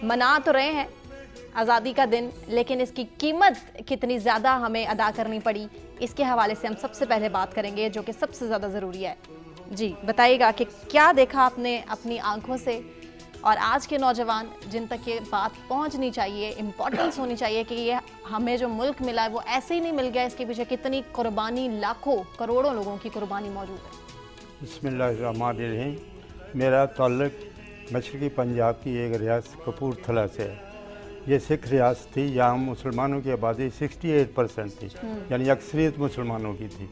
मना तो रहे हैं आज़ादी का दिन, लेकिन इसकी कीमत कितनी ज़्यादा हमें अदा करनी पड़ी, इसके हवाले से हम सबसे पहले बात करेंगे, जो कि सबसे ज़्यादा ज़रूरी है। जी बताइएगा कि क्या देखा आपने अपनी आंखों से, और आज के नौजवान जिन तक ये बात पहुंचनी चाहिए, इम्पोर्टेंस होनी चाहिए कि ये हमें जो मुल्क मिला है वो ऐसे ही नहीं मिल गया, इसके पीछे कितनी कुर्बानी, लाखों करोड़ों लोगों की कुर्बानी मौजूद है। बिस्मिल्लाहिर्रहमानिर्रहीम। मेरा ताल्लुक़ मशरक़ी पंजाब की एक रियासत कपूरथला से है। ये सिख रियासत थी, यहाँ मुसलमानों की आबादी 68% थी, यानी अक्सरियत मुसलमानों की थी,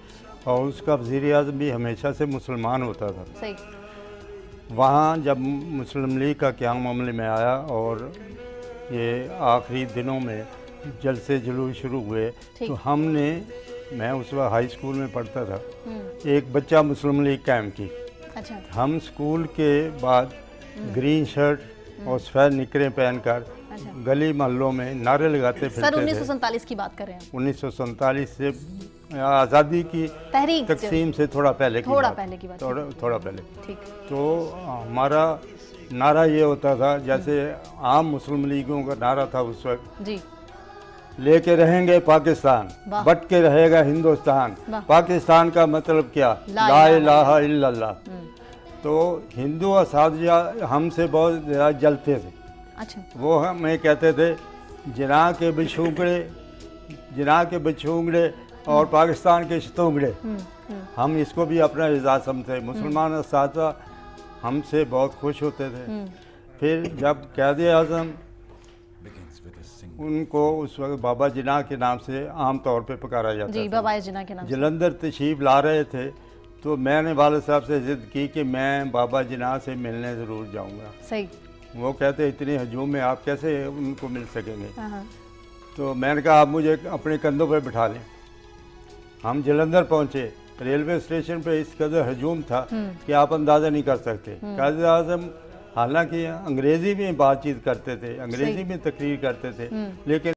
और उसका वज़ीर-ए-आज़म भी हमेशा से मुसलमान होता था। सही। वहाँ जब मुस्लिम लीग का क़याम मामले में आया और ये आखिरी दिनों में जलसे जुलूस शुरू हुए, तो मैं उस वक्त हाई स्कूल में पढ़ता था, एक बच्चा मुस्लिम लीग कायम की। अच्छा। हम स्कूल के बाद ग्रीन शर्ट और सफ़ेद निकरें पहनकर गली मोहल्लों में नारे लगाते फिरते थे। सर 1947 की बात कर रहे हैं? 1947 से आज़ादी की तकसीम से थोड़ा पहले की बात। थोड़ा पहले। ठीक। तो हमारा नारा ये होता था, जैसे आम मुस्लिम लीगों का नारा था उस वक्त, जी, लेके रहेंगे पाकिस्तान, बट के रहेगा हिंदुस्तान। पाकिस्तान का मतलब क्या? ला इलाहा इल्लल्लाह। तो हिंदू असातिज़ा हमसे बहुत ज़्यादा जलते थे। अच्छा। वो हमें कहते थे जिना के बछूंगड़े और पाकिस्तान के शतूंगड़े। हम इसको भी अपना एजाज़ समझते। मुसलमान असातिज़ा हमसे बहुत खुश होते थे। फिर जब क़ायद-ए-आज़म, उनको उस वक्त बाबा जिना के नाम से आम तौर पे पुकारा जाता जी, था, बाबा जिना के नाम से जलंधर तशरीफ़ ला रहे थे, तो मैंने वालिद साहब से ज़िद की कि मैं बाबा जिना से मिलने ज़रूर जाऊंगा। सही। वो कहते इतने हजूम में आप कैसे उनको मिल सकेंगे? तो मैंने कहा आप मुझे अपने कंधों पर बिठा लें। हम जलंधर पहुंचे, रेलवे स्टेशन पे इस कदर हजूम था कि आप अंदाज़ा नहीं कर सकते। क़ायद-ए-आज़म हालांकि अंग्रेज़ी में बातचीत करते थे, अंग्रेज़ी में तकरीर करते थे, लेकिन